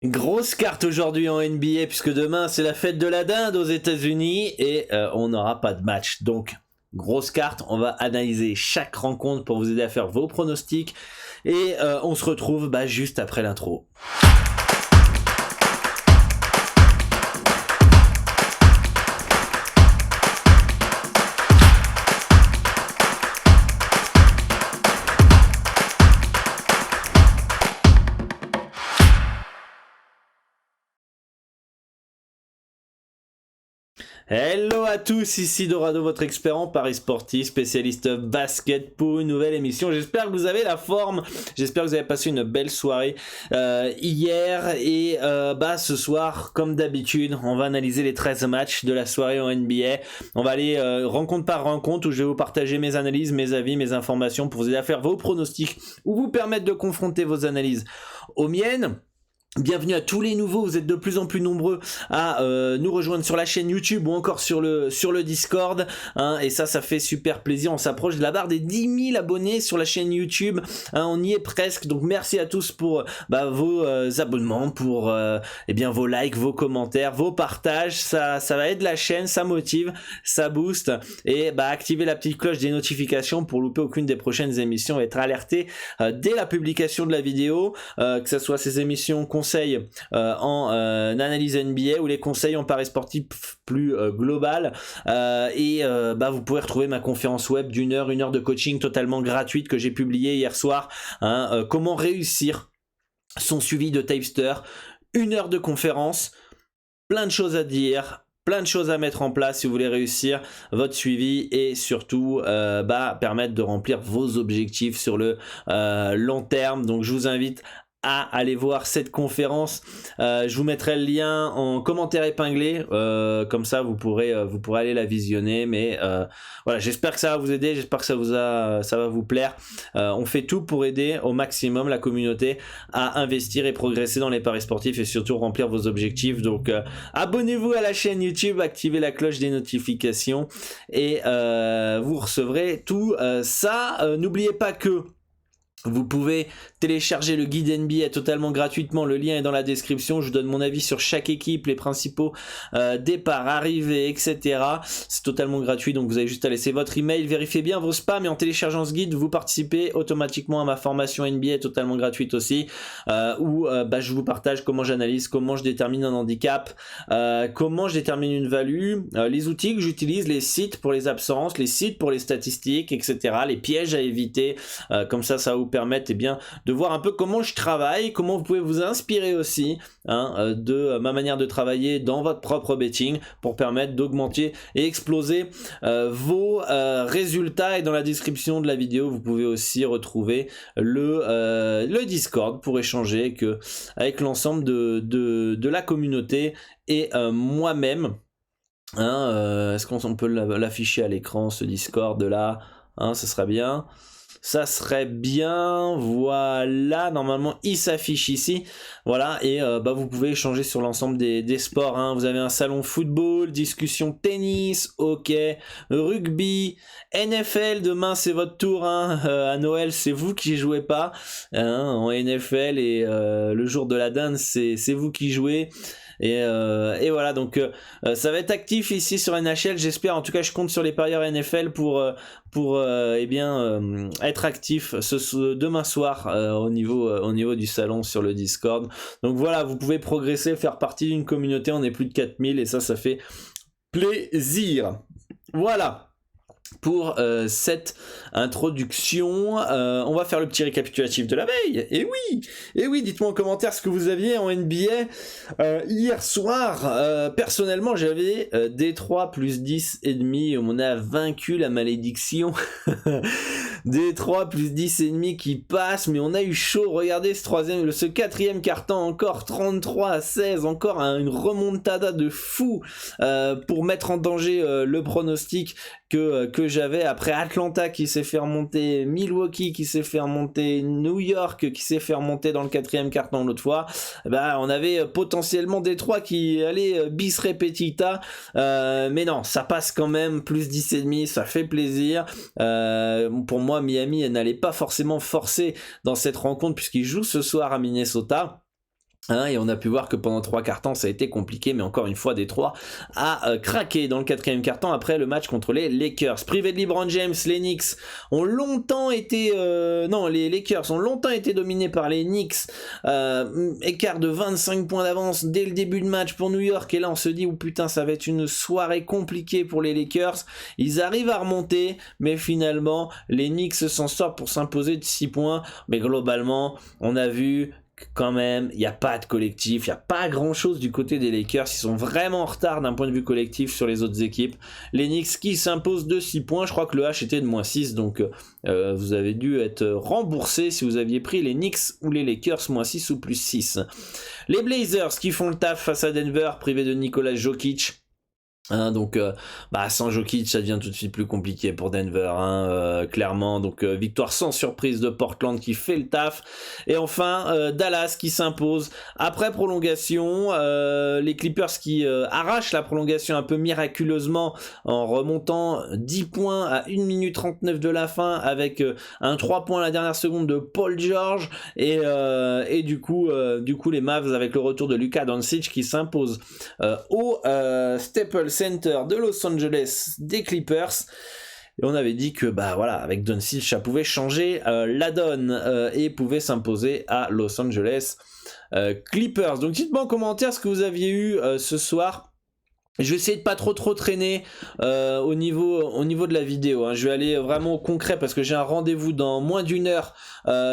Grosse carte aujourd'hui en NBA puisque demain c'est la fête de la dinde aux États-Unis et on n'aura pas de match. Donc grosse carte, on va analyser chaque rencontre pour vous aider à faire vos pronostics et on se retrouve juste après l'intro. Hello à tous, ici Dorado, votre expert en paris sportif, spécialiste basket pour une nouvelle émission. J'espère que vous avez la forme, j'espère que vous avez passé une belle soirée hier et ce soir, comme d'habitude, on va analyser les 13 matchs de la soirée en NBA. On va aller rencontre par rencontre où je vais vous partager mes analyses, mes avis, mes informations pour vous aider à faire vos pronostics ou vous permettre de confronter vos analyses aux miennes. Bienvenue à tous les nouveaux, vous êtes de plus en plus nombreux à nous rejoindre sur la chaîne YouTube ou encore sur le Discord, et ça fait super plaisir. On s'approche de la barre des 10 000 abonnés sur la chaîne YouTube, on y est presque, donc merci à tous pour vos abonnements, pour vos likes, vos commentaires, vos partages, ça va aider la chaîne, ça motive, ça booste, et activez la petite cloche des notifications pour louper aucune des prochaines émissions et être alerté dès la publication de la vidéo, que ce soit ces émissions conseils en analyse NBA ou les conseils en paris sportif plus global, vous pouvez retrouver ma conférence web d'une heure, 1 heure de coaching totalement gratuite que j'ai publiée hier soir, comment réussir son suivi de Tapster, 1 heure de conférence, plein de choses à dire, plein de choses à mettre en place si vous voulez réussir votre suivi et surtout permettre de remplir vos objectifs sur le long terme. Donc je vous invite à aller voir cette conférence, je vous mettrai le lien en commentaire épinglé, comme ça vous pourrez aller la visionner, mais voilà, j'espère que ça va vous aider, j'espère que ça va vous plaire. On fait tout pour aider au maximum la communauté à investir et progresser dans les paris sportifs et surtout remplir vos objectifs. Donc abonnez-vous à la chaîne YouTube, activez la cloche des notifications et vous recevrez tout ça. N'oubliez pas que vous pouvez télécharger le guide NBA totalement gratuitement, le lien est dans la description. Je vous donne mon avis sur chaque équipe, les principaux départs, arrivées, etc. C'est totalement gratuit, donc vous avez juste à laisser votre email, vérifiez bien vos spams et en téléchargeant ce guide, vous participez automatiquement à ma formation NBA totalement gratuite aussi, où je vous partage comment j'analyse, comment je détermine un handicap, comment je détermine une value, les outils que j'utilise, les sites pour les absences, les sites pour les statistiques, etc. Les pièges à éviter, comme ça va vous permettre de voir un peu comment je travaille, comment vous pouvez vous inspirer aussi de ma manière de travailler dans votre propre betting pour permettre d'augmenter et exploser vos résultats. Et dans la description de la vidéo vous pouvez aussi retrouver le Discord pour échanger avec l'ensemble de la communauté et moi-même. Est-ce qu'on peut l'afficher à l'écran, ce Discord là, ce serait bien. Ça serait bien, voilà, normalement il s'affiche ici, voilà, et vous pouvez échanger sur l'ensemble des sports, vous avez un salon football, discussion tennis, hockey, rugby, NFL, demain c'est votre tour, à Noël c'est vous qui jouez pas, en NFL, et le jour de la dinde c'est vous qui jouez. Et voilà, donc ça va être actif ici sur NHL, j'espère. En tout cas je compte sur les parieurs NFL pour être actif demain soir au niveau du salon sur le Discord. Donc voilà, vous pouvez progresser, faire partie d'une communauté, on est plus de 4000 et ça fait plaisir. Voilà pour cette introduction. On va faire le petit récapitulatif de la veille. Et oui, dites-moi en commentaire ce que vous aviez en NBA hier soir. Personnellement, j'avais Détroit plus 10,5. On a vaincu la malédiction. Détroit plus 10,5 qui passe, mais on a eu chaud. Regardez ce quatrième carton, encore 33-16, encore une remontada de fou pour mettre en danger le pronostic que j'avais après Atlanta qui s'est fait remonter, Milwaukee qui s'est fait remonter, New York qui s'est fait remonter dans le quatrième carton l'autre fois. On avait potentiellement Détroit qui allait bis repetita, mais non, ça passe quand même, plus 10,5, ça fait plaisir. Pour moi, Miami n'allait pas forcément forcer dans cette rencontre puisqu'ils jouent ce soir à Minnesota. Et on a pu voir que pendant 3 quarts temps ça a été compliqué, mais encore une fois Détroit a craqué dans le 4e quart temps après le match contre les Lakers. Privé de LeBron James, les Knicks ont longtemps été les Lakers ont longtemps été dominés par les Knicks, écart de 25 points d'avance dès le début de match pour New York, et là on se dit oh putain ça va être une soirée compliquée pour les Lakers. Ils arrivent à remonter, mais finalement les Knicks s'en sortent pour s'imposer de 6 points, mais globalement on a vu quand même, il n'y a pas de collectif, il n'y a pas grand chose du côté des Lakers, ils sont vraiment en retard d'un point de vue collectif sur les autres équipes. Les Knicks qui s'imposent de 6 points, je crois que le H était de -6, donc vous avez dû être remboursé si vous aviez pris les Knicks ou les Lakers -6 ou +6. Les Blazers qui font le taf face à Denver, privés de Nikola Jokic. Donc sans Jokic ça devient tout de suite plus compliqué pour Denver, clairement. Donc victoire sans surprise de Portland qui fait le taf, et enfin Dallas qui s'impose après prolongation. Les Clippers qui arrachent la prolongation un peu miraculeusement en remontant 10 points à 1 minute 39 de la fin avec un 3 points à la dernière seconde de Paul George, et du coup les Mavs avec le retour de Luka Doncic qui s'impose au Staples Center de Los Angeles des Clippers. Et on avait dit que avec Doncic ça pouvait changer la donne et pouvait s'imposer à Los Angeles Clippers. Donc dites-moi en commentaire ce que vous aviez eu ce soir. Je vais essayer de pas trop traîner au niveau de la vidéo, Je vais aller vraiment au concret parce que j'ai un rendez-vous dans moins d'une heure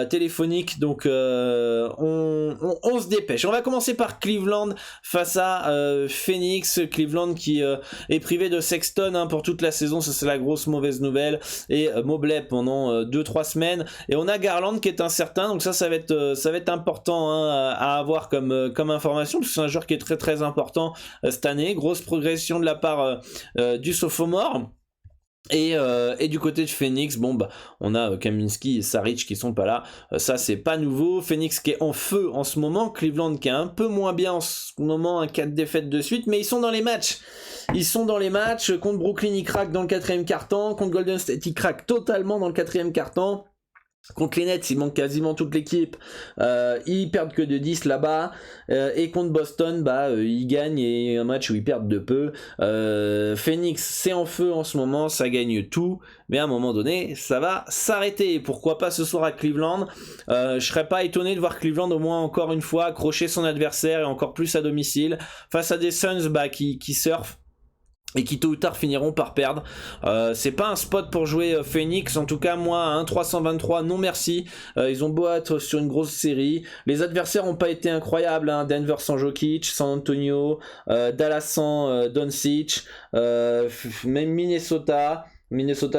téléphonique, donc on se dépêche. On va commencer par Cleveland face à Phoenix. Cleveland qui est privé de Sexton pour toute la saison, ça c'est la grosse mauvaise nouvelle, et Mobley pendant 2-3 semaines, et on a Garland qui est incertain, donc ça va être important à avoir comme information, parce que c'est un joueur qui est très très important cette année. Grosse progression de la part du sophomore. Et du côté de Phoenix, on a Kaminsky et Saric qui sont pas là, ça c'est pas nouveau. Phoenix qui est en feu en ce moment, Cleveland qui est un peu moins bien en ce moment, 4 défaites de suite, mais ils sont dans les matchs. Contre Brooklyn ils craquent dans le 4e quart-temps, contre Golden State ils craquent totalement dans le 4e quart-temps. Contre les Nets, il manque quasiment toute l'équipe, ils perdent que de 10 là-bas, et contre Boston, ils gagnent, et un match où ils perdent de peu. Phoenix, c'est en feu en ce moment, ça gagne tout, mais à un moment donné, ça va s'arrêter. Pourquoi pas ce soir à Cleveland? Je serais pas étonné de voir Cleveland au moins encore une fois accrocher son adversaire, et encore plus à domicile, face à des Suns qui surfent et qui tôt ou tard finiront par perdre. C'est pas un spot pour jouer Phoenix, en tout cas moi à 1,323 non merci. Ils ont beau être sur une grosse série, les adversaires ont pas été incroyables, Denver sans Jokic, San Antonio, Dallas sans Doncic, même Minnesota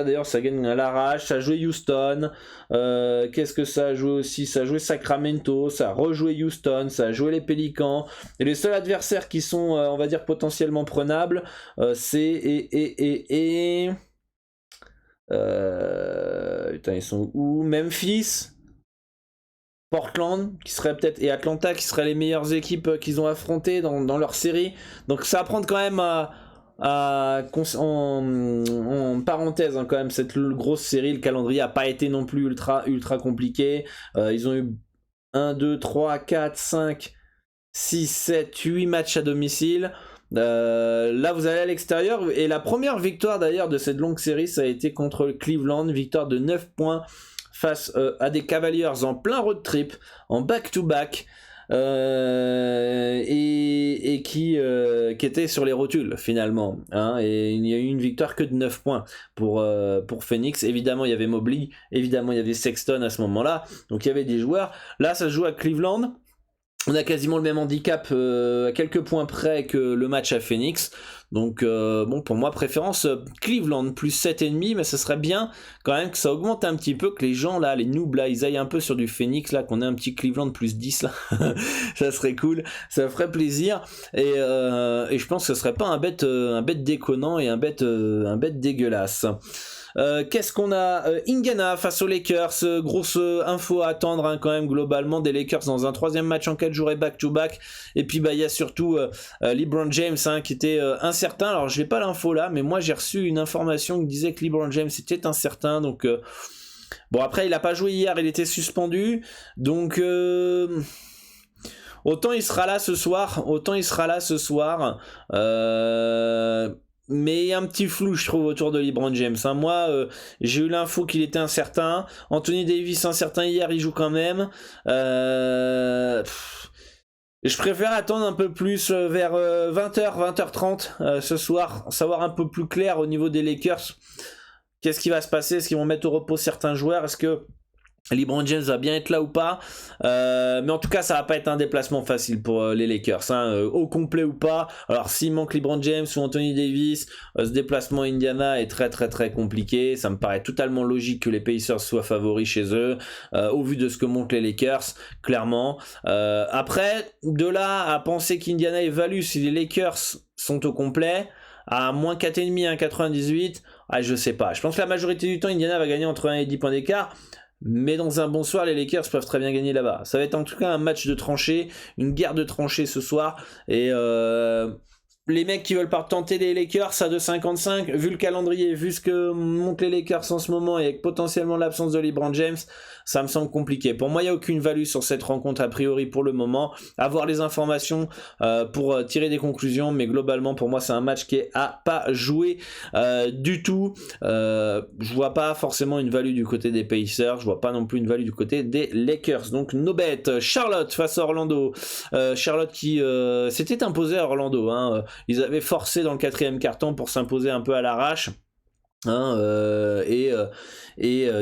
d'ailleurs ça gagne à l'arrache, ça a joué Houston, qu'est-ce que ça a joué aussi, ça a joué Sacramento, ça a rejoué Houston, ça a joué les Pélicans, et les seuls adversaires qui sont on va dire potentiellement prenables c'est ils sont où? Memphis, Portland qui serait peut-être, et Atlanta qui seraient les meilleures équipes qu'ils ont affrontées dans leur série, donc ça va prendre quand même en parenthèse quand même cette grosse série. Le calendrier a pas été non plus ultra compliqué, ils ont eu 1, 2, 3, 4, 5, 6, 7, 8 matchs à domicile. Là vous allez à l'extérieur, et la première victoire d'ailleurs de cette longue série ça a été contre Cleveland, victoire de 9 points face à des Cavaliers en plein road trip, en back-to-back. Et qui était sur les rotules finalement, et il n'y a eu une victoire que de 9 points pour Phoenix. Évidemment il y avait Mobley, évidemment il y avait Sexton à ce moment là, donc il y avait des joueurs. Là ça se joue à Cleveland, on a quasiment le même handicap à quelques points près que le match à Phoenix. Donc pour moi préférence Cleveland plus 7,5, mais ce serait bien quand même que ça augmente un petit peu, que les gens là, les noobs là, ils aillent un peu sur du Phoenix là, qu'on ait un petit Cleveland plus 10 là. Ça serait cool, ça ferait plaisir, et je pense que ce serait pas un bête déconnant et un bête dégueulasse. Qu'est-ce qu'on a? Indiana face aux Lakers, grosse info à attendre quand même globalement des Lakers dans un 3e match en 4 jours et back-to-back. Et puis il y a surtout LeBron James qui était incertain. Alors je n'ai pas l'info là, mais moi j'ai reçu une information qui disait que LeBron James était incertain, donc après il n'a pas joué hier, il était suspendu, donc autant il sera là ce soir, mais il y a un petit flou, je trouve, autour de LeBron James. Hein. Moi, j'ai eu l'info qu'il était incertain. Anthony Davis incertain hier, il joue quand même. Je préfère attendre un peu plus vers 20h, 20h30 ce soir, savoir un peu plus clair au niveau des Lakers. Qu'est-ce qui va se passer? Est-ce qu'ils vont mettre au repos certains joueurs? Est-ce que LeBron James va bien être là ou pas, mais en tout cas ça va pas être un déplacement facile pour les Lakers, hein, au complet ou pas. Alors s'il manque LeBron James ou Anthony Davis, ce déplacement à Indiana est très très très compliqué. Ça me paraît totalement logique que les Pacers soient favoris chez eux, au vu de ce que montrent les Lakers, clairement. Après, de là à penser qu'Indiana évalue si les Lakers sont au complet, à moins 4,5, 1,98, je sais pas. Je pense que la majorité du temps Indiana va gagner entre 1 et 10 points d'écart. Mais dans un bon soir, les Lakers peuvent très bien gagner là-bas. Ça va être en tout cas un match de tranchées, une guerre de tranchées ce soir. Et les mecs qui veulent pas tenter les Lakers à 2,55, vu le calendrier, vu ce que montent les Lakers en ce moment et avec potentiellement l'absence de LeBron James, ça me semble compliqué. Pour moi, il n'y a aucune value sur cette rencontre a priori pour le moment. Avoir les informations pour tirer des conclusions, mais globalement pour moi c'est un match qui est à pas jouer du tout. Je vois pas forcément une value du côté des Pacers, je vois pas non plus une value du côté des Lakers. Donc no bet. Charlotte face à Orlando. Charlotte qui s'était imposé à Orlando. Hein. Ils avaient forcé dans le 4e quart-temps pour s'imposer un peu à l'arrache. Hein,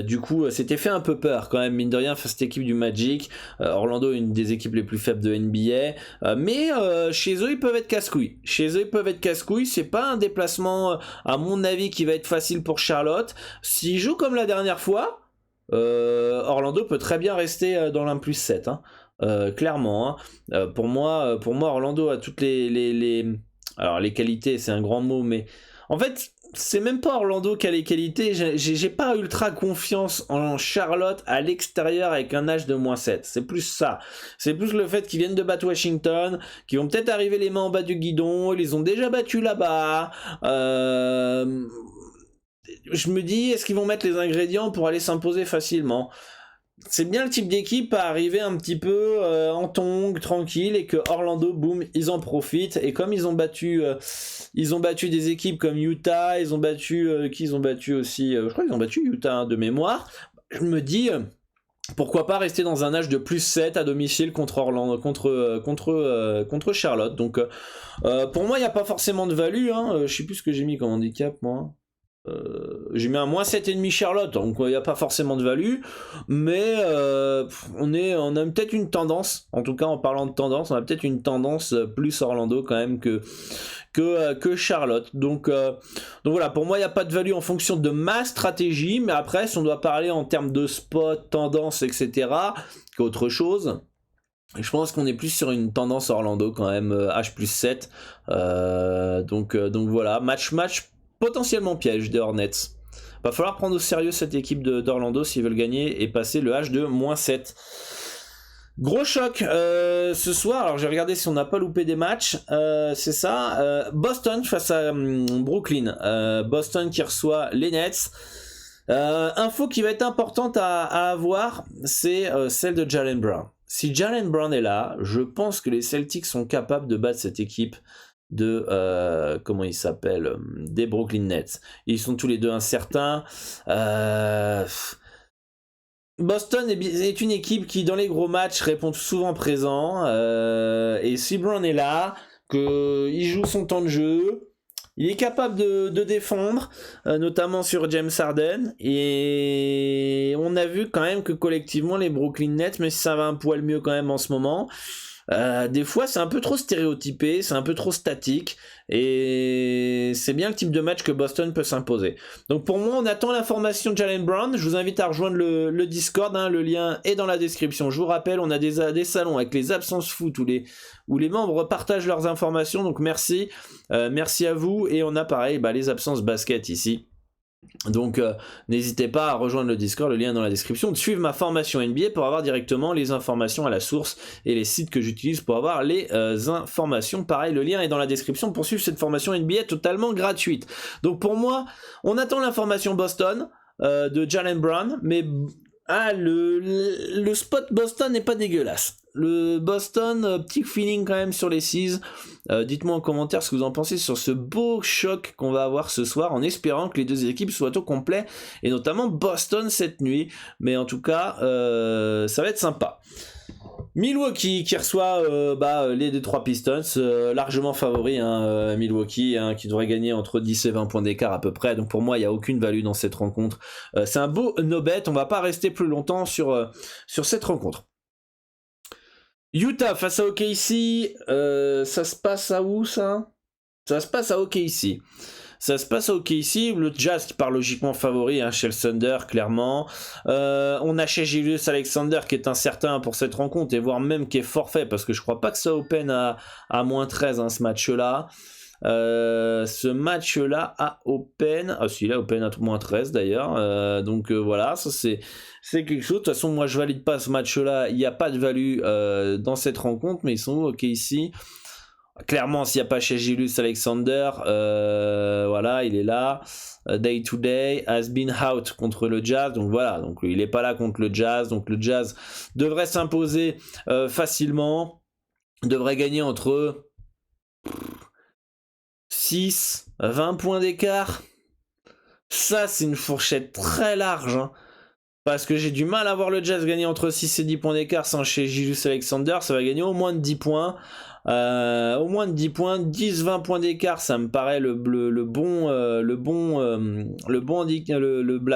du coup c'était fait un peu peur quand même, mine de rien, face à cette équipe du Magic. Orlando est une des équipes les plus faibles de NBA, mais chez eux ils peuvent être casse-couilles, c'est pas un déplacement à mon avis qui va être facile pour Charlotte. S'ils jouent comme la dernière fois, Orlando peut très bien rester dans l'1+7, hein. Clairement, hein. Pour moi Orlando a toutes alors les qualités c'est un grand mot, mais en fait c'est même pas Orlando qui a les qualités. J'ai pas ultra confiance en Charlotte à l'extérieur avec un âge de -7. C'est plus ça. C'est plus le fait qu'ils viennent de battre Washington, qu'ils vont peut-être arriver les mains en bas du guidon. Ils les ont déjà battus là-bas. Je me dis, est-ce qu'ils vont mettre les ingrédients pour aller s'imposer facilement? C'est bien le type d'équipe à arriver un petit peu en tongue, tranquille, et que Orlando, boum, ils en profitent. Et comme ils ont battu des équipes comme Utah, ils ont battu aussi, je crois qu'ils ont battu Utah, hein, de mémoire. Je me dis, pourquoi pas rester dans un âge de +7 à domicile contre Orlando, contre Charlotte. Donc pour moi, il n'y a pas forcément de value. Hein. Je sais plus ce que j'ai mis comme handicap, moi. J'ai mis un -7,5 Charlotte, donc il n'y a pas forcément de value, mais on a peut-être une tendance, en tout cas en parlant de tendance, on a peut-être une tendance plus Orlando quand même que Charlotte. Donc voilà, pour moi il n'y a pas de value en fonction de ma stratégie, mais après si on doit parler en termes de spot, tendance, etc., qu'autre chose. Je pense qu'on est plus sur une tendance Orlando quand même, H+7, donc voilà, match potentiellement piège des Hornets. Va falloir prendre au sérieux cette équipe d'Orlando s'ils veulent gagner et passer le H de -7. Gros choc ce soir. Alors j'ai regardé si on n'a pas loupé des matchs. C'est ça. Boston face à Brooklyn. Boston qui reçoit les Nets. Info qui va être importante à avoir, c'est celle de Jaylen Brown. Si Jaylen Brown est là, je pense que les Celtics sont capables de battre cette équipe de comment il s'appelle, des Brooklyn Nets. Ils sont tous les deux incertains. Boston est une équipe qui dans les gros matchs répond souvent présent, et si Brown est là, qu'il joue son temps de jeu, il est capable de défendre, notamment sur James Harden, et on a vu quand même que collectivement les Brooklyn Nets, mais si ça va un poil mieux quand même en ce moment, des fois c'est un peu trop stéréotypé, c'est un peu trop statique, et c'est bien le type de match que Boston peut s'imposer. Donc pour moi on attend l'information de Jaylen Brown. Je vous invite à rejoindre le Discord, hein, le lien est dans la description. Je vous rappelle, on a des salons avec les absences foot où les membres partagent leurs informations, donc merci à vous, et on a pareil les absences basket ici. Donc n'hésitez pas à rejoindre le Discord, le lien est dans la description, de suivre ma formation NBA pour avoir directement les informations à la source et les sites que j'utilise pour avoir les informations. Pareil, le lien est dans la description pour suivre cette formation NBA totalement gratuite. Donc pour moi, on attend l'information Boston de Jaylen Brown, mais le spot Boston n'est pas dégueulasse. Le Boston, petit feeling quand même sur les Seas. Dites-moi en commentaire ce que vous en pensez sur ce beau choc qu'on va avoir ce soir, en espérant que les deux équipes soient au complet, et notamment Boston cette nuit. Mais en tout cas, ça va être sympa. Milwaukee qui reçoit les Detroit Pistons, largement favori, Milwaukee, qui devrait gagner entre 10 et 20 points d'écart à peu près. Donc pour moi, il n'y a aucune value dans cette rencontre. C'est un beau no-bet, on va pas rester plus longtemps sur cette rencontre. Utah face à OKC, ça se passe à où ça? Ça se passe à OKC. Ça se passe à OKC, le Jazz qui part logiquement favori chez le Thunder, clairement. On a chez Julius Alexander qui est incertain pour cette rencontre, et voire même qui est forfait, parce que je crois pas que ça open à moins 13 ce match-là. Ce match-là a open... Ah si, il a open à moins 13 d'ailleurs. Donc voilà, ça c'est quelque chose. De toute façon, moi je valide pas ce match-là. Il n'y a pas de value dans cette rencontre, mais ils sont où, OKC? Clairement, s'il n'y a pas chez Julius Alexander, voilà, il est là. Day to day has been out contre le Jazz, donc voilà, donc il n'est pas là contre le Jazz, donc le Jazz devrait s'imposer facilement, devrait gagner entre 6 à 20 points d'écart. Ça, c'est une fourchette très large, parce que j'ai du mal à voir le Jazz gagner entre 6 et 10 points d'écart sans chez Julius Alexander. Ça va gagner au moins de 10 points. Au moins de 10 points, 10-20 points d'écart, ça me paraît la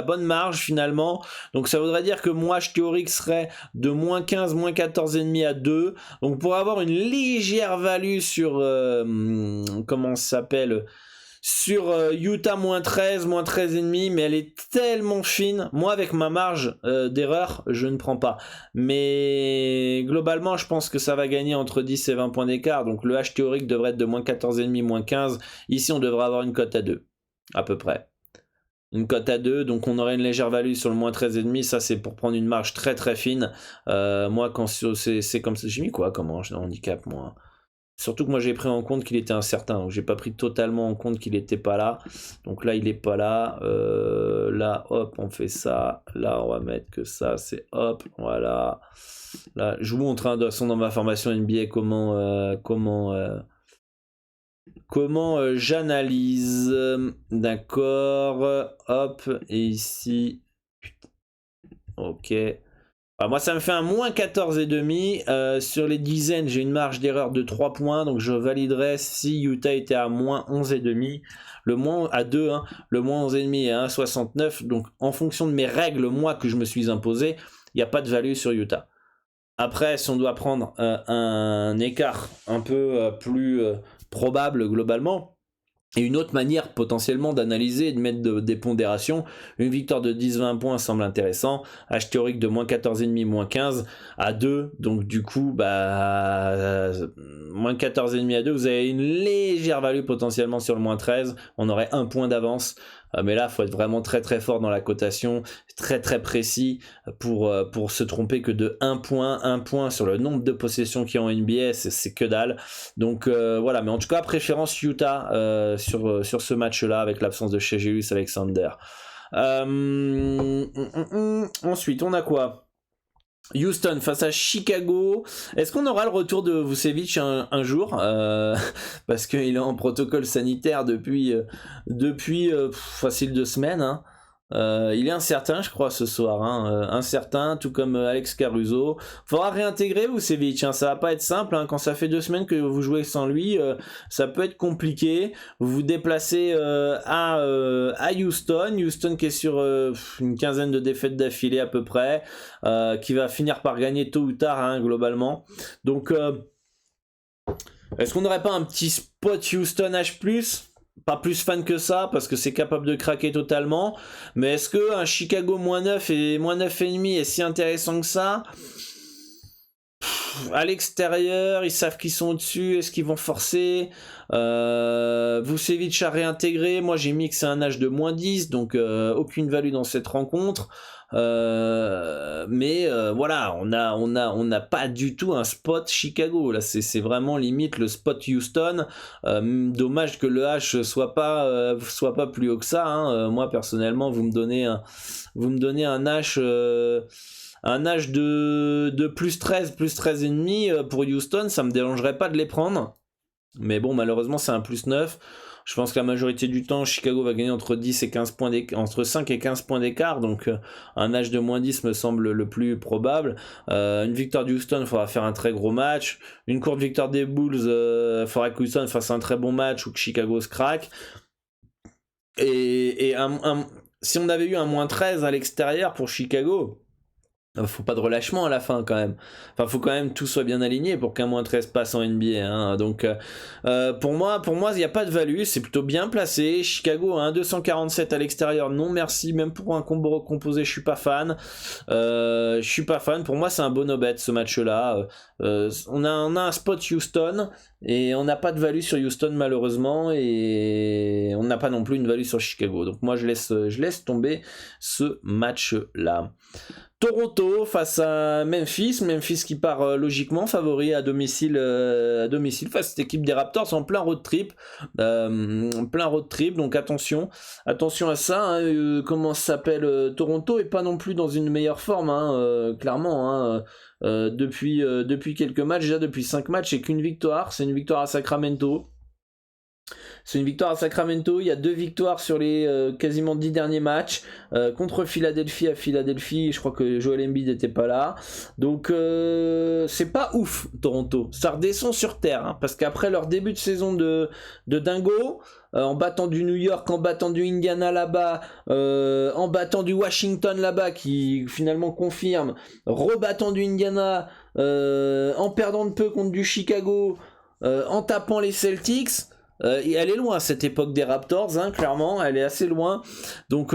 bonne marge finalement. Donc ça voudrait dire que moi théorique serait de moins 15, moins 14,5 à 2. Donc pour avoir une légère value sur comment ça s'appelle, sur Utah moins 13, moins 13,5, mais elle est tellement fine. Moi, avec ma marge d'erreur, je ne prends pas. Mais globalement, je pense que ça va gagner entre 10 et 20 points d'écart. Donc le H théorique devrait être de moins 14,5, moins 15. Ici, on devrait avoir une cote à 2, à peu près. Une cote à 2, donc on aurait une légère value sur le moins 13,5. Ça, c'est pour prendre une marge très très fine. Moi, quand c'est comme ça, j'ai mis quoi comme handicap, moi? Surtout que moi j'ai pris en compte qu'il était incertain, donc j'ai pas pris totalement en compte qu'il était pas là. Donc là il est pas là. Là hop on fait ça. Là on va mettre que ça, c'est hop, voilà. Là je vous montre de toute façon dans ma formation NBA comment j'analyse. D'accord. Hop, et ici. Ok. Alors moi ça me fait un moins 14,5. Sur les dizaines j'ai une marge d'erreur de 3 points, donc je validerais si Utah était à moins 11,5. Le moins à 2, le moins 11,5 est à 1,69. Donc en fonction de mes règles, moi que je me suis imposé, il n'y a pas de value sur Utah. Après, si on doit prendre un écart un peu plus probable globalement, et une autre manière potentiellement d'analyser et de mettre des pondérations, une victoire de 10-20 points semble intéressant, H théorique de moins 14,5, moins 15 à 2, donc du coup, moins 14,5 à 2, vous avez une légère value potentiellement sur le moins 13, on aurait un point d'avance, mais là, il faut être vraiment très très fort dans la cotation, très très précis pour se tromper que de 1 point sur le nombre de possessions qu'il y a en NBA, c'est que dalle. Donc voilà, mais en tout cas, préférence Utah sur ce match-là avec l'absence de Shai Gilgeous Alexander. Ensuite, on a quoi? Houston face à Chicago. Est-ce qu'on aura le retour de Vucevic un jour parce qu'il est en protocole sanitaire depuis facile 2 semaines. Il est incertain, je crois, ce soir. Incertain, tout comme Alex Caruso. Faudra réintégrer Vucevic. Ça va pas être simple. Quand ça fait 2 semaines que vous jouez sans lui, ça peut être compliqué. Vous vous déplacez à Houston. Houston qui est sur une quinzaine de défaites d'affilée à peu près, qui va finir par gagner tôt ou tard, globalement. Donc, est-ce qu'on n'aurait pas un petit spot Houston H+? Pas plus fan que ça parce que c'est capable de craquer totalement, mais est-ce que un Chicago moins 9 et moins 9,5 est si intéressant que ça? À l'extérieur, ils savent qu'ils sont au-dessus, est-ce qu'ils vont forcer? Vucevic a réintégré, moi j'ai mis que c'est un âge de moins 10, donc aucune value dans cette rencontre. Voilà, on n'a pas du tout un spot Chicago. Là, c'est vraiment limite le spot Houston. Dommage que le H soit pas plus haut que ça. Hein. Moi, personnellement, vous me donnez un H. Un H de plus 13, plus 13 et demi pour Houston, ça me dérangerait pas de les prendre. Mais bon, malheureusement, c'est un plus 9. Je pense que la majorité du temps, Chicago va gagner entre 10 et 15 points entre 5 et 15 points d'écart. Donc, un H de moins 10 me semble le plus probable. Une victoire de Houston, il faudra faire un très gros match. Une courte victoire des Bulls, il faudra que Houston fasse un très bon match ou que Chicago se craque. Et si on avait eu un moins 13 à l'extérieur pour Chicago, faut pas de relâchement à la fin quand même. Enfin, faut quand même tout soit bien aligné pour qu'un moins 13 passe en NBA. Hein. Donc, pour moi, il n'y a pas de value. C'est plutôt bien placé. Chicago a un 247 à l'extérieur. Non, merci. Même pour un combo recomposé, je suis pas fan. Pour moi, c'est un bon bet ce match-là. On a un spot Houston et on n'a pas de value sur Houston malheureusement et on n'a pas non plus une value sur Chicago. Donc moi, je laisse tomber ce match-là. Toronto face à Memphis qui part logiquement favori à domicile face à cette équipe des Raptors en plein road trip, donc attention à ça. Hein, comment ça s'appelle, Toronto est pas non plus dans une meilleure forme, hein, clairement. Hein, depuis quelques matchs, déjà depuis 5 matchs, c'est qu'une victoire, c'est une victoire à Sacramento. C'est une victoire à Sacramento, il y a 2 victoires sur les quasiment 10 derniers matchs, contre Philadelphie à Philadelphie, je crois que Joel Embiid n'était pas là, donc c'est pas ouf Toronto, ça redescend sur terre, hein, parce qu'après leur début de saison de dingo, en battant du New York, en battant du Indiana là-bas, en battant du Washington là-bas, qui finalement confirme, rebattant du Indiana, en perdant de peu contre du Chicago, en tapant les Celtics, elle est loin cette époque des Raptors, hein, clairement, elle est assez loin. Donc,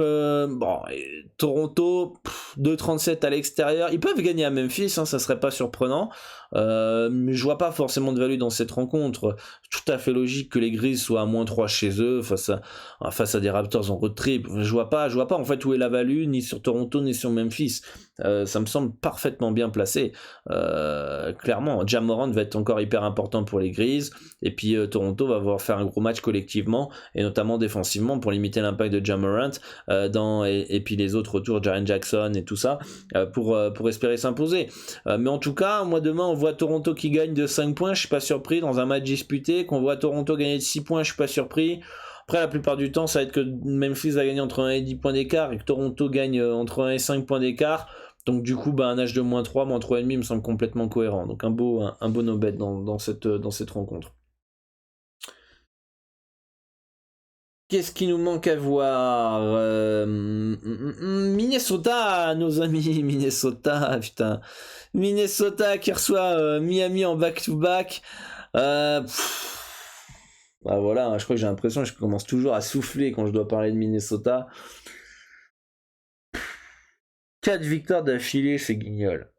Toronto, 2,37 à l'extérieur. Ils peuvent gagner à Memphis, hein, ça serait pas surprenant. Mais je vois pas forcément de value dans cette rencontre. Tout à fait logique que les Grizzlies soient à moins 3 chez eux face à des Raptors en road trip. Je vois pas en fait où est la value, ni sur Toronto ni sur Memphis. Ça me semble parfaitement bien placé. Clairement, Ja Morant va être encore hyper important pour les Grizzlies, et puis Toronto va avoir faire un gros match collectivement et notamment défensivement pour limiter l'impact de Ja Morant et puis les autres autour, Jaren Jackson et tout ça, pour espérer s'imposer. Mais en tout cas, moi demain on voit Toronto qui gagne de 5 points, je suis pas surpris dans un match disputé. Qu'on voit Toronto gagner de 6 points, je suis pas surpris. Après, la plupart du temps, ça va être que Memphis va gagner entre 1 et 10 points d'écart et que Toronto gagne entre 1 et 5 points d'écart. Donc du coup, un âge de moins 3, moins 3,5 me semble complètement cohérent. Donc un beau no-bet dans cette rencontre. Qu'est-ce qui nous manque à voir, Minnesota, nos amis, Minnesota, putain. Minnesota qui reçoit Miami en back-to-back. Voilà, hein, je crois que j'ai l'impression que je commence toujours à souffler quand je dois parler de Minnesota. 4 victoires d'affilée, c'est guignol.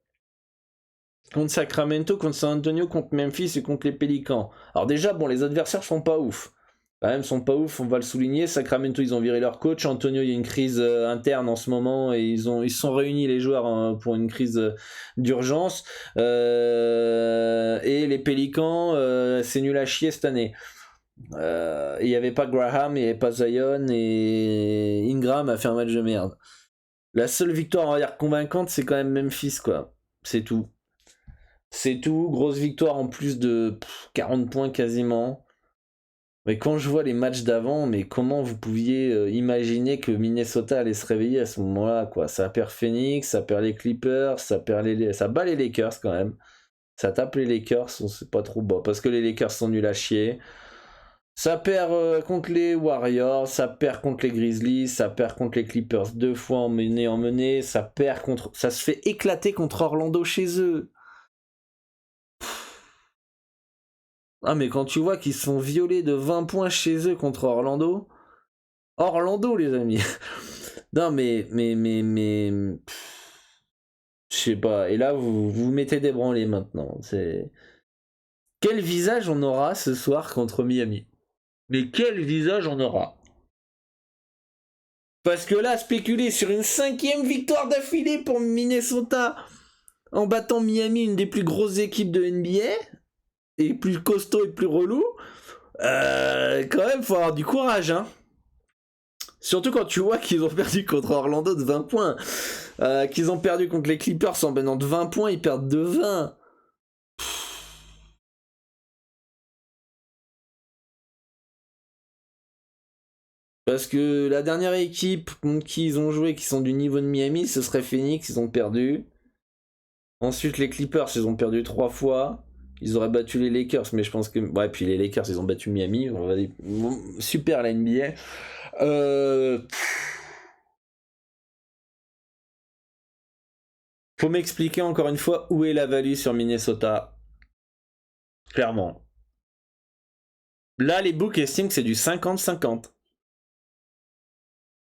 Contre Sacramento, contre San Antonio, contre Memphis et contre les Pélicans. Alors déjà, les adversaires sont pas ouf. Quand même, sont pas ouf, on va le souligner. Sacramento, ils ont viré leur coach. Antonio, il y a une crise interne en ce moment et ils se sont réunis les joueurs pour une crise d'urgence. Et les Pélicans, c'est nul à chier cette année. Il n'y avait pas Graham, il n'y avait pas Zion et Ingram a fait un match de merde. La seule victoire, on va dire, convaincante, c'est quand même Memphis, quoi. C'est tout. C'est tout. Grosse victoire en plus de 40 points quasiment. Mais quand je vois les matchs d'avant, mais comment vous pouviez imaginer que Minnesota allait se réveiller à ce moment-là, quoi. Ça perd Phoenix, ça perd les Clippers, ça bat les Lakers quand même. Ça tape les Lakers, on sait pas trop. Parce que les Lakers sont nuls à chier. Ça perd contre les Warriors, ça perd contre les Grizzlies, ça perd contre les Clippers 2 fois en menée, ça se fait éclater contre Orlando chez eux. Ah mais quand tu vois qu'ils sont violés de 20 points chez eux contre Orlando, les amis. Non mais je sais pas. Et là vous mettez des branlés maintenant. Quel visage on aura ce soir contre Miami? Mais quel visage on aura? Parce que là, spéculer sur une 5e victoire d'affilée pour Minnesota en battant Miami, une des plus grosses équipes de NBA, et plus costaud et plus relou, quand même, faut avoir du courage, hein. Surtout quand tu vois qu'ils ont perdu contre Orlando de 20 points, qu'ils ont perdu contre les Clippers en menant de 20 points, ils perdent de 20. Parce que la dernière équipe contre qui ils ont joué, qui sont du niveau de Miami, ce serait Phoenix, ils ont perdu. Ensuite, les Clippers, ils ont perdu 3 fois. Ils auraient battu les Lakers, mais je pense que... Ouais, puis les Lakers, ils ont battu Miami. On va dire... Super la NBA. Faut m'expliquer encore une fois où est la value sur Minnesota. Clairement. Là, les books estiment que c'est du 50-50.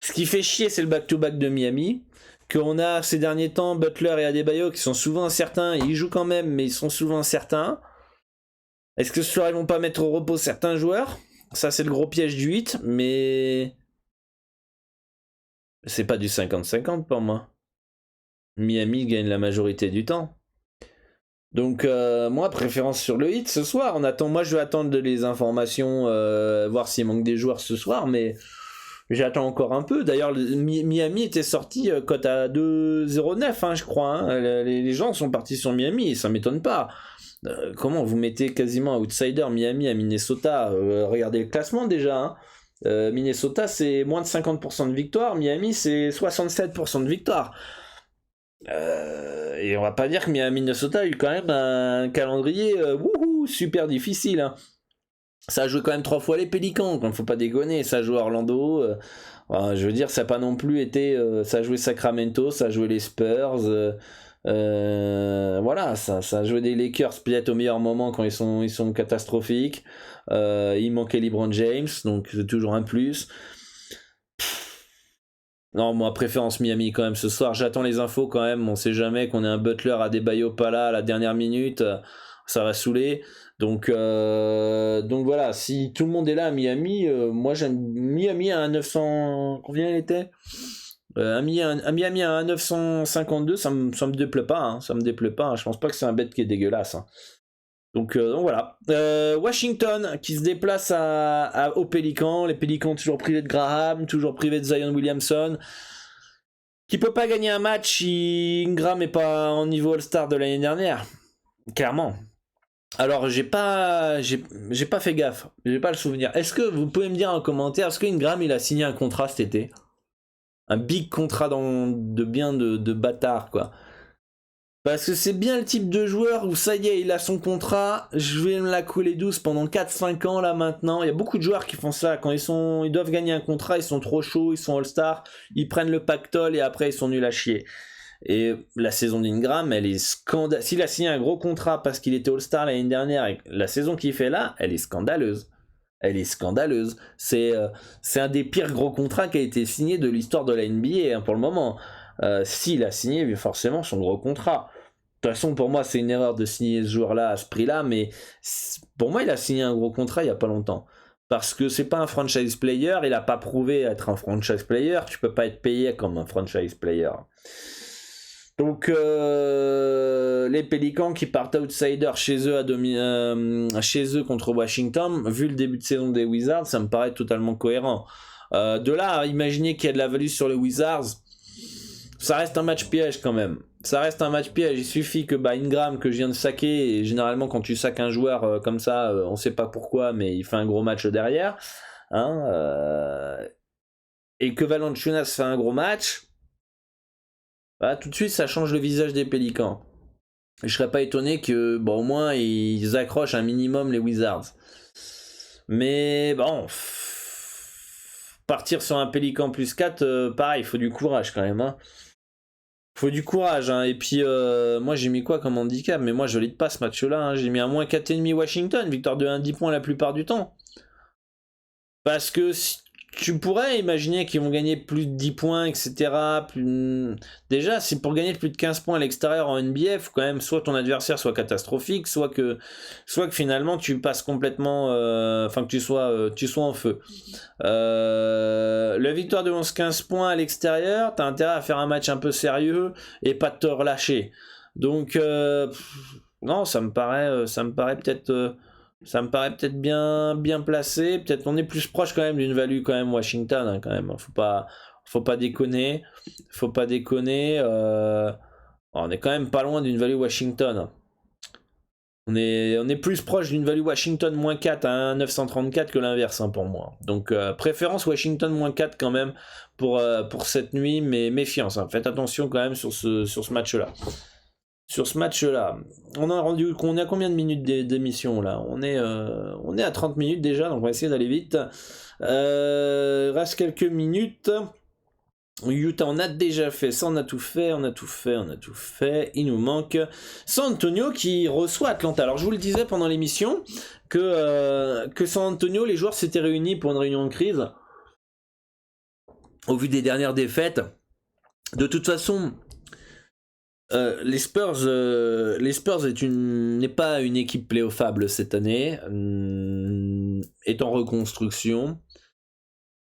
Ce qui fait chier, c'est le back-to-back de Miami. Qu'on a ces derniers temps Butler et Adebayo qui sont souvent incertains. Ils jouent quand même, mais ils sont souvent incertains. Est-ce que ce soir, ils vont pas mettre au repos certains joueurs? Ça, c'est le gros piège du 8, mais... c'est pas du 50-50 pour moi. Miami gagne la majorité du temps. Donc, moi, préférence sur le hit ce soir. Moi, je vais attendre les informations, voir s'il manque des joueurs ce soir, mais j'attends encore un peu. D'ailleurs, Miami était sorti cote à 2,09, hein, je crois. Hein. Les gens sont partis sur Miami, ça m'étonne pas. Comment vous mettez quasiment outsider Miami à Minnesota? Regardez le classement déjà. Hein. Minnesota, c'est moins de 50% de victoire. Miami, c'est 67% de victoire. Et on va pas dire que Minnesota a eu quand même un calendrier super difficile. Hein. Ça a joué quand même 3 fois les Pélicans, quand faut pas déconner. Ça a joué Orlando. Je veux dire, ça n'a pas non plus été. Ça a joué Sacramento, ça a joué les Spurs. Voilà, ça a joué des Lakers peut-être au meilleur moment quand ils sont catastrophiques. Il manquait LeBron James, donc c'est toujours un plus. Non, moi, préférence Miami quand même ce soir. J'attends les infos quand même. On sait jamais qu'on ait un Butler à Adebayo pas là à la dernière minute. Ça va saouler. Donc voilà, si tout le monde est là à Miami, moi j'aime Miami à 900. Combien il était Miami à 952, ça me déplaît pas. Hein, ça me déplaît pas. Hein, je pense pas que c'est un bet qui est dégueulasse. Hein. Donc voilà. Washington qui se déplace au Pélican. Les Pélicans toujours privés de Graham, toujours privés de Zion Williamson. Qui peut pas gagner un match si Ingram est pas en niveau All-Star de l'année dernière. Clairement. Alors j'ai pas fait gaffe. J'ai pas le souvenir. Est-ce que vous pouvez me dire en commentaire, est-ce que Ingram il a signé un contrat cet été? Un big contrat de bâtard quoi. Parce que c'est bien le type de joueur où ça y est, il a son contrat, je vais me la couler douce pendant 4-5 ans là maintenant. Il y a beaucoup de joueurs qui font ça, quand ils doivent gagner un contrat, ils sont trop chauds, ils sont All-Star, ils prennent le pactole et après ils sont nuls à chier. Et la saison d'Ingram, elle est scandaleuse. S'il a signé un gros contrat parce qu'il était All-Star l'année dernière, et la saison qu'il fait là, elle est scandaleuse. Elle est scandaleuse. C'est un des pires gros contrats qui a été signé de l'histoire de la NBA hein, pour le moment. S'il a signé forcément son gros contrat. De toute façon, pour moi, c'est une erreur de signer ce joueur-là à ce prix-là, mais pour moi, il a signé un gros contrat il n'y a pas longtemps. Parce que c'est pas un franchise player, il n'a pas prouvé être un franchise player, tu peux pas être payé comme un franchise player. Donc, les Pélicans qui partent outsider chez eux contre Washington, vu le début de saison des Wizards, ça me paraît totalement cohérent. De là à imaginer qu'il y a de la value sur les Wizards, ça reste un match piège quand même. Ça reste un match piège. Il suffit que Ingram, que je viens de saquer, et généralement quand tu saques un joueur comme ça, on sait pas pourquoi, mais il fait un gros match derrière. Hein, et que Valanciunas fait un gros match, bah, tout de suite ça change le visage des Pélicans. Je serais pas étonné que au moins ils accrochent un minimum les Wizards. Mais bon, partir sur un Pélican plus 4, pareil, il faut du courage quand même. Hein. Faut du courage, hein. Et puis moi j'ai mis quoi comme handicap? Mais moi je lead pas ce match-là, hein. J'ai mis un moins 4,5 Washington, victoire de 1-10 points la plupart du temps. Parce que tu pourrais imaginer qu'ils vont gagner plus de 10 points, etc. Déjà, c'est pour gagner plus de 15 points à l'extérieur en NBA, il faut quand même soit ton adversaire soit catastrophique, soit que finalement tu passes complètement, que tu sois en feu. La victoire de 11-15 points à l'extérieur, t'as intérêt à faire un match un peu sérieux et pas te relâcher. Donc, non, ça me paraît peut-être... ça me paraît peut-être bien placé. Peut-être on est plus proche quand même d'une value quand même Washington, hein, quand même. Faut pas déconner. On est quand même pas loin d'une value Washington, hein. On est plus proche d'une value Washington -4 à 1,934 que l'inverse, hein, pour moi. Donc préférence Washington -4 quand même pour cette nuit, mais méfiance, hein. Faites attention quand même sur ce match-là. Sur ce match-là, on a combien de minutes d'émission là? On est à 30 minutes déjà, donc on va essayer d'aller vite. Reste quelques minutes. Utah, on a déjà fait ça, on a tout fait. Il nous manque San Antonio qui reçoit Atlanta. Alors je vous le disais pendant l'émission que San Antonio, les joueurs s'étaient réunis pour une réunion de crise. Au vu des dernières défaites, de toute façon... les Spurs n'est pas une équipe playoffable cette année, est en reconstruction.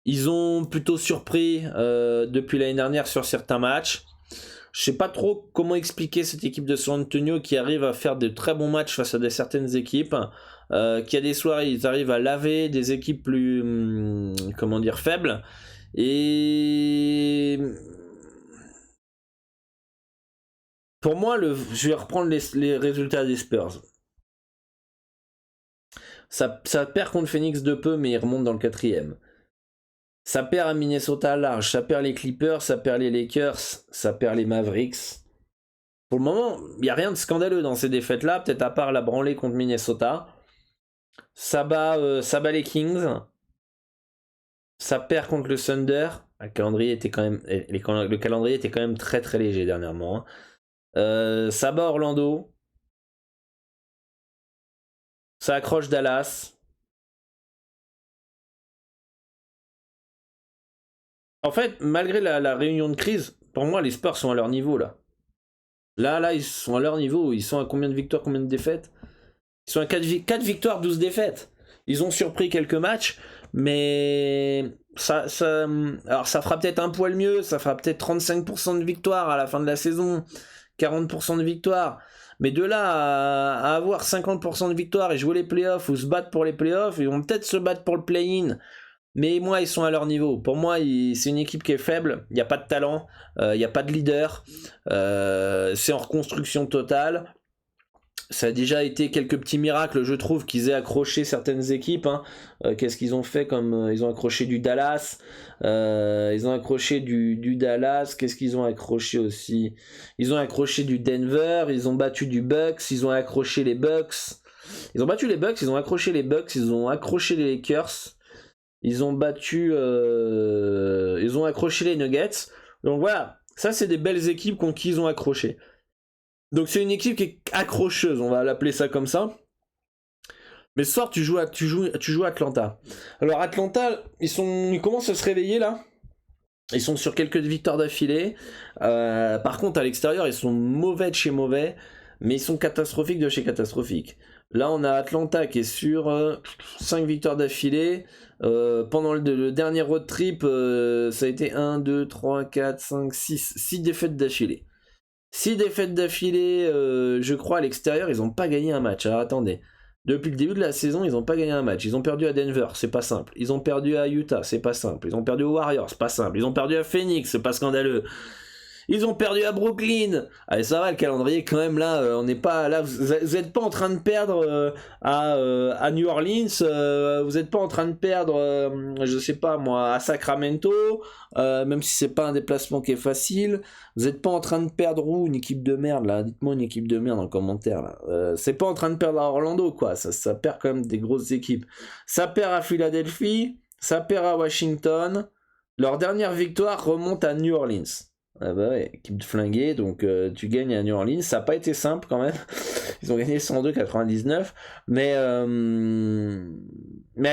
Ils ont plutôt surpris depuis l'année dernière sur certains matchs. Je sais pas trop comment expliquer cette équipe de San Antonio qui arrive à faire de très bons matchs face à certaines équipes, qui a des soirées ils arrivent à laver des équipes plus faibles, et pour moi, je vais reprendre les résultats des Spurs. Ça perd contre Phoenix de peu, mais il remonte dans le 4ème. Ça perd à Minnesota large, ça perd les Clippers, ça perd les Lakers, ça perd les Mavericks. Pour le moment, il n'y a rien de scandaleux dans ces défaites-là, peut-être à part la branlée contre Minnesota. Ça bat les Kings. Ça perd contre le Thunder. Le calendrier était quand même très très léger dernièrement, hein. Ça bat Orlando, ça accroche Dallas. En fait, malgré la réunion de crise, pour moi les Spurs sont à leur niveau là. Là ils sont à leur niveau. Ils sont à combien de victoires, combien de défaites? Ils sont à 4 victoires, 12 défaites. Ils ont surpris quelques matchs, mais alors ça fera peut-être un poil mieux, ça fera peut-être 35% de victoires à la fin de la saison, 40% de victoires. Mais de là à avoir 50% de victoires et jouer les playoffs ou se battre pour les playoffs, ils vont peut-être se battre pour le play-in. Mais moi, ils sont à leur niveau. Pour moi, c'est une équipe qui est faible. Il n'y a pas de talent, il n'y a pas de leader. C'est en reconstruction totale. Ça a déjà été quelques petits miracles, je trouve, qu'ils aient accroché certaines équipes, hein. Qu'est-ce qu'ils ont fait comme ils ont accroché du Dallas, ils ont accroché du Dallas. Qu'est-ce qu'ils ont accroché aussi? Ils ont accroché du Denver, ils ont battu du Bucks, ils ont accroché les Bucks. Ils ont battu les Bucks, ils ont accroché les Bucks, ils ont accroché les Lakers, ils ont accroché les Nuggets. Donc voilà, ça c'est des belles équipes qu'ils ont accroché. Donc c'est une équipe qui est accrocheuse, on va l'appeler ça comme ça. Mais ce soir tu joues Atlanta. Alors Atlanta, ils commencent à se réveiller là. Ils sont sur quelques victoires d'affilée. Par contre à l'extérieur ils sont mauvais de chez mauvais, mais ils sont catastrophiques de chez catastrophiques. Là on a Atlanta qui est sur 5 victoires d'affilée. Pendant le dernier road trip, ça a été 1, 2, 3, 4, 5, 6 défaites d'affilée. 6 défaites d'affilée, je crois, à l'extérieur, ils n'ont pas gagné un match. Alors attendez, depuis le début de la saison, ils n'ont pas gagné un match. Ils ont perdu à Denver, c'est pas simple. Ils ont perdu à Utah, c'est pas simple. Ils ont perdu aux Warriors, c'est pas simple. Ils ont perdu à Phoenix, c'est pas scandaleux. Ils ont perdu à Brooklyn. Allez, ça va, le calendrier quand même là, on n'est pas là. Vous n'êtes pas en train de perdre à New Orleans. Vous n'êtes pas en train de perdre, je sais pas moi, à Sacramento. Même si c'est pas un déplacement qui est facile. Vous n'êtes pas en train de perdre où? Une équipe de merde là. Dites-moi une équipe de merde dans le commentaire là. C'est pas en train de perdre à Orlando quoi. Ça perd quand même des grosses équipes. Ça perd à Philadelphie. Ça perd à Washington. Leur dernière victoire remonte à New Orleans. Ah bah ouais, équipe de flinguée, donc tu gagnes à New Orleans. Ça n'a pas été simple quand même. Ils ont gagné 102-99. Mais à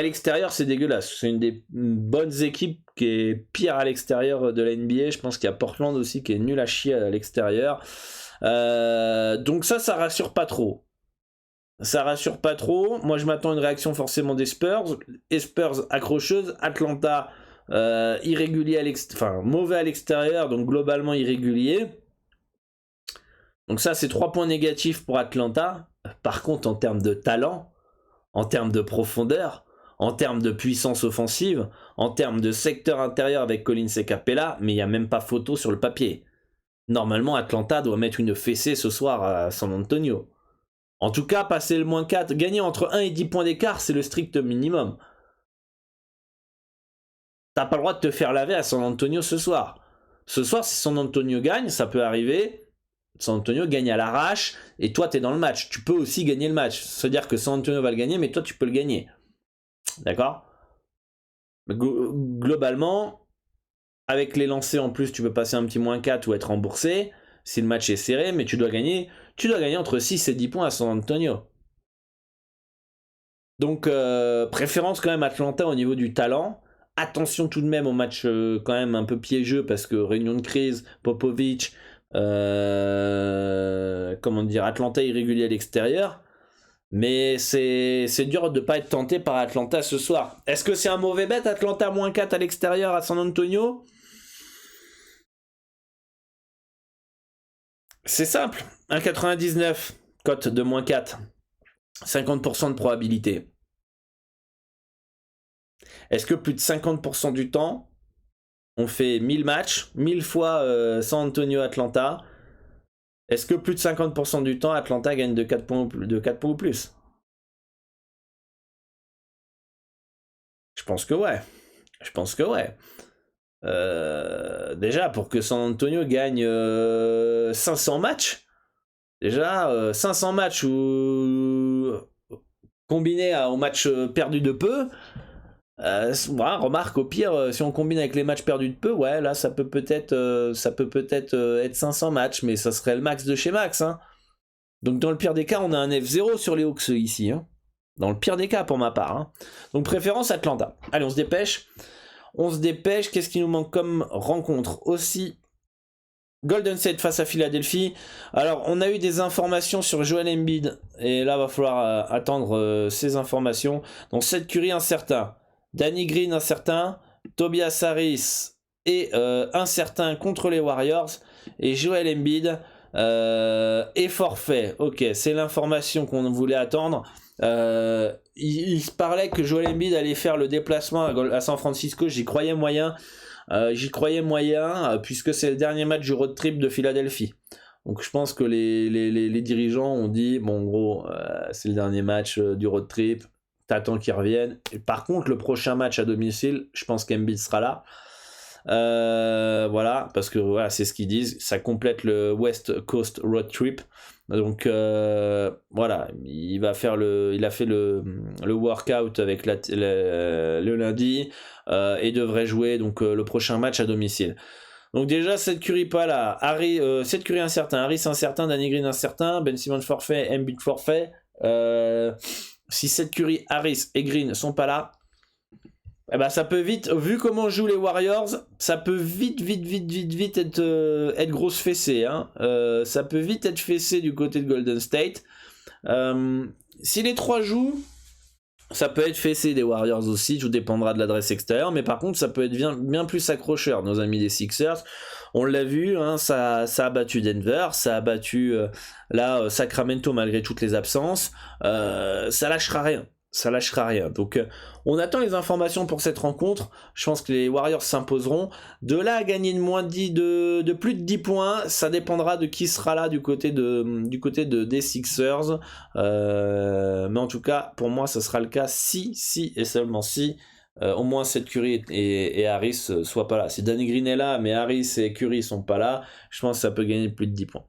l'extérieur, c'est dégueulasse. C'est une des bonnes équipes qui est pire à l'extérieur de la NBA. Je pense qu'il y a Portland aussi qui est nul à chier à l'extérieur. Donc ça rassure pas trop. Ça rassure pas trop. Moi, je m'attends à une réaction forcément des Spurs. Et Spurs accrocheuse. Atlanta irrégulier enfin mauvais à l'extérieur, donc globalement irrégulier. Donc ça, c'est 3 points négatifs pour Atlanta. Par contre, en termes de talent, en termes de profondeur, en termes de puissance offensive, en termes de secteur intérieur avec Collins et Capella, mais il n'y a même pas photo sur le papier. Normalement, Atlanta doit mettre une fessée ce soir à San Antonio. En tout cas, passer le -4, gagner entre 1 et 10 points d'écart, c'est le strict minimum. T'as pas le droit de te faire laver à San Antonio ce soir. Ce soir, si San Antonio gagne, ça peut arriver. San Antonio gagne à l'arrache et toi, t'es dans le match. Tu peux aussi gagner le match. C'est-à-dire que San Antonio va le gagner, mais toi, tu peux le gagner. D'accord ? Globalement, avec les lancers en plus, tu peux passer un petit -4 ou être remboursé si le match est serré, mais tu dois gagner entre 6 et 10 points à San Antonio. Donc, préférence quand même Atlanta au niveau du talent. Attention tout de même au match quand même un peu piégeux parce que réunion de crise, Popovic, comment dire, Atlanta irrégulier à l'extérieur. Mais c'est dur de ne pas être tenté par Atlanta ce soir. Est-ce que c'est un mauvais bet Atlanta -4 à l'extérieur à San Antonio? C'est simple, 1,99, cote de -4, 50% de probabilité. Est-ce que plus de 50% du temps, on fait 1000 matchs, 1000 fois San Antonio-Atlanta, est-ce que plus de 50% du temps, Atlanta gagne de 4 points ou plus? Je pense que ouais. Je pense que ouais. Déjà, pour que San Antonio gagne 500 matchs, déjà 500 matchs combinés au match perdu de peu, remarque au pire, si on combine avec les matchs perdus de peu, ouais, là ça peut peut-être être 500 matchs, mais ça serait le max de chez max. Hein. Donc dans le pire des cas, on a un F0 sur les Hawks ici. Hein. Dans le pire des cas pour ma part. Hein. Donc préférence Atlanta. Allez, on se dépêche. Qu'est-ce qui nous manque comme rencontre? Aussi, Golden State face à Philadelphie. Alors, on a eu des informations sur Joel Embiid. Et là, va falloir attendre ces informations. Donc, Seth Curry incertain. Danny Green incertain. Tobias Harris est incertain contre les Warriors. Et Joel Embiid est forfait. Ok, c'est l'information qu'on voulait attendre. Il se parlait que Joel Embiid allait faire le déplacement à San Francisco. J'y croyais moyen. Puisque c'est le dernier match du road trip de Philadelphie. Donc je pense que les dirigeants ont dit bon, en gros, c'est le dernier match du road trip. T'attends qu'ils reviennent. Et par contre, le prochain match à domicile, je pense qu'Embiid sera là. Voilà, parce que voilà, c'est ce qu'ils disent. Ça complète le West Coast road trip. Donc voilà, il a fait le workout avec le lundi et devrait jouer donc le prochain match à domicile. Donc déjà Seth Curry pas là, Seth Curry incertain, Harris incertain, Danny Green incertain, Ben Simmons forfait, Embiid forfait. Si Seth Curry, Harris et Green sont pas là, eh ben ça peut vite, vu comment jouent les Warriors, ça peut vite être grosse fessée. Hein. Ça peut vite être fessé du côté de Golden State. Si les trois jouent, ça peut être fessé des Warriors aussi, tout dépendra de l'adresse extérieure, mais par contre ça peut être bien plus accrocheur, nos amis des Sixers. On l'a vu, hein, ça a battu Denver, ça a battu Sacramento malgré toutes les absences. Ça lâchera rien. Donc on attend les informations pour cette rencontre. Je pense que les Warriors s'imposeront. De là à gagner de plus de 10 points, ça dépendra de qui sera là du côté des Sixers. Mais en tout cas, pour moi, ça sera le cas si et seulement si au moins Seth Curry et Harris soient pas là. Si Danny Green est là, mais Harris et Curry sont pas là, je pense que ça peut gagner plus de 10 points.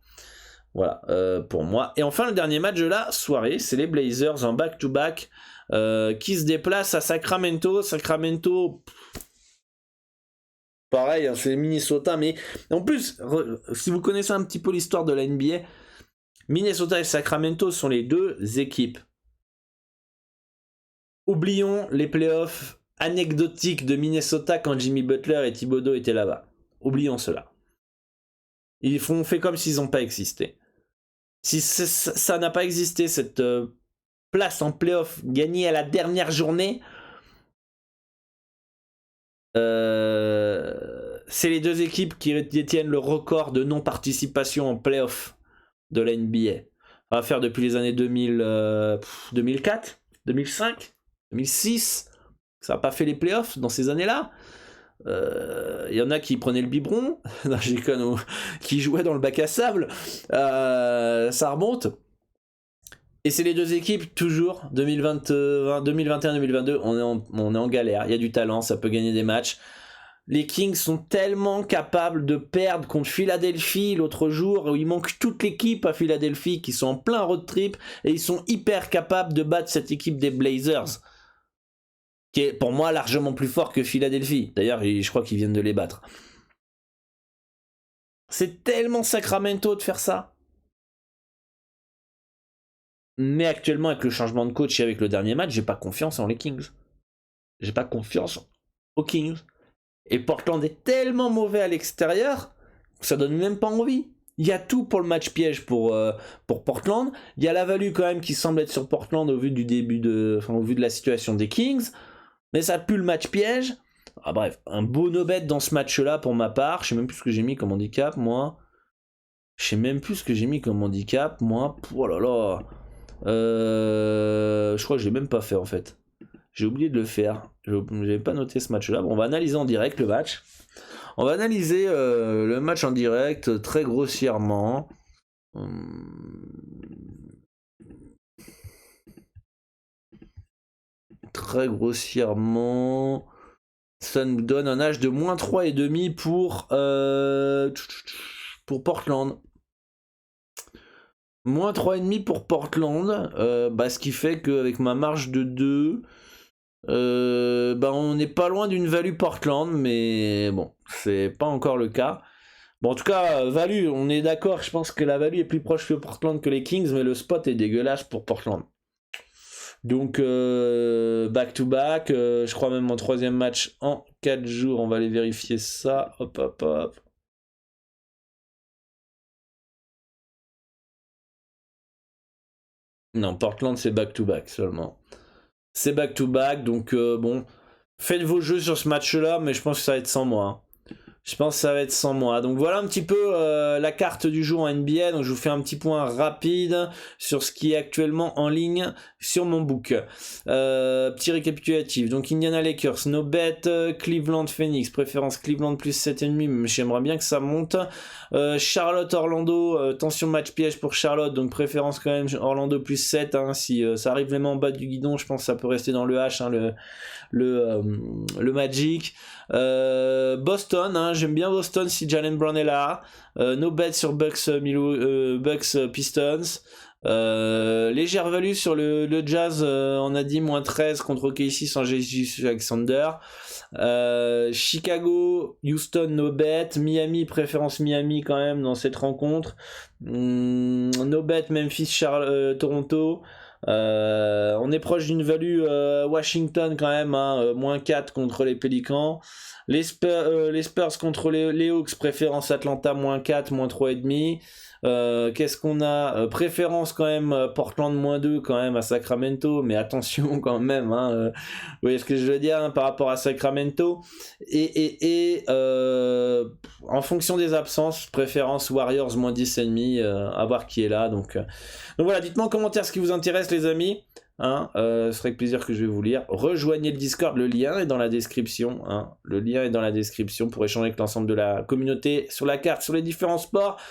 Voilà, pour moi. Et enfin, le dernier match de la soirée, c'est les Blazers en back-to-back qui se déplacent à Sacramento. pareil, hein, c'est Minnesota, mais en plus, si vous connaissez un petit peu l'histoire de la NBA, Minnesota et Sacramento sont les deux équipes. Oublions les playoffs anecdotiques de Minnesota quand Jimmy Butler et Thibodeau étaient là-bas. Oublions cela. Ils font fait comme s'ils n'ont pas existé. Si ça n'a pas existé, cette place en playoff gagnée à la dernière journée, c'est les deux équipes qui détiennent le record de non-participation en playoff de la NBA. On va faire depuis les années 2004, 2005, 2006. Ça n'a pas fait les playoffs dans ces années-là. Y en a qui prenaient le biberon, qui jouaient dans le bac à sable. Ça remonte. Et c'est les deux équipes, toujours, 2021-2022, on est en galère. Il y a du talent, ça peut gagner des matchs. Les Kings sont tellement capables de perdre contre Philadelphie l'autre jour, où il manque toute l'équipe à Philadelphie, qui sont en plein road trip, et ils sont hyper capables de battre cette équipe des Blazers, qui est pour moi largement plus fort que Philadelphie. D'ailleurs, je crois qu'ils viennent de les battre. C'est tellement Sacramento de faire ça. Mais actuellement, avec le changement de coach et avec le dernier match, j'ai pas confiance en les Kings. J'ai pas confiance aux Kings. Et Portland est tellement mauvais à l'extérieur que ça donne même pas envie. Il y a tout pour le match piège pour Portland. Il y a la value quand même qui semble être sur Portland au vu au vu de la situation des Kings. Mais ça pue le match piège. Ah bref, un beau no-bet dans ce match-là pour ma part. Je sais même plus ce que j'ai mis comme handicap, moi. Oh là là. Je crois que j'ai même pas fait en fait. J'ai oublié de le faire. J'avais pas noté ce match-là. Bon, on va analyser en direct le match. On va analyser le match en direct très grossièrement. Très grossièrement. Ça nous donne un âge de moins 3,5 pour Portland. Moins 3,5 pour Portland. Ce qui fait qu'avec ma marge de 2... on n'est pas loin d'une value Portland, mais bon, c'est pas encore le cas. Bon, en tout cas, value, on est d'accord, je pense que la value est plus proche que Portland que les Kings, mais le spot est dégueulasse pour Portland. Donc, back-to-back, je crois même mon troisième match en 4 jours, on va aller vérifier ça. Hop, hop, hop. Non, Portland, c'est back-to-back seulement. C'est back-to-back, donc bon, faites vos jeux sur ce match-là, mais je pense que ça va être sans moi. Hein. Je pense que ça va être sans moi. Donc voilà un petit peu la carte du jour en NBA. Donc je vous fais un petit point rapide sur ce qui est actuellement en ligne sur mon book. Petit récapitulatif. Donc Indiana Lakers, no bet, Cleveland Phoenix, préférence Cleveland plus 7,5, mais j'aimerais bien que ça monte. Charlotte Orlando, tension match piège pour Charlotte, donc préférence quand même Orlando plus 7. Hein, si ça arrive vraiment en bas du guidon, je pense que ça peut rester dans le H, hein, le Magic. Boston, hein, j'aime bien Boston si Jalen Brown est là. No bet sur Bucks Pistons. Légère value sur le Jazz, on a dit moins 13 contre OKC sans Jesus Alexander. Chicago, Houston, no bet. Miami, préférence Miami quand même dans cette rencontre. No bet Memphis, Toronto. On est proche d'une value Washington quand même, hein, moins 4 contre les Pélicans. Les Spurs contre les Hawks, préférence Atlanta, moins 4, moins 3,5. Qu'est-ce qu'on a préférence quand même Portland, moins 2 quand même à Sacramento, mais attention quand même, hein, vous voyez ce que je veux dire, hein, par rapport à Sacramento. Et en fonction des absences, préférence Warriors, moins 10,5, à voir qui est là. Donc voilà, dites-moi en commentaire ce qui vous intéresse les amis. Hein, ce serait avec plaisir que je vais vous lire. Rejoignez le Discord, le lien est dans la description. Hein, le lien est dans la description pour échanger avec l'ensemble de la communauté sur la carte, sur les différents sports.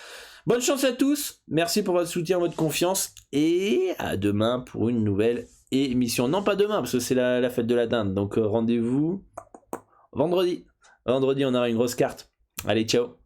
Bonne chance à tous, merci pour votre soutien, votre confiance, et à demain pour une nouvelle émission. Non, pas demain, parce que c'est la fête de la dinde, donc rendez-vous vendredi. Vendredi, on aura une grosse carte. Allez, ciao.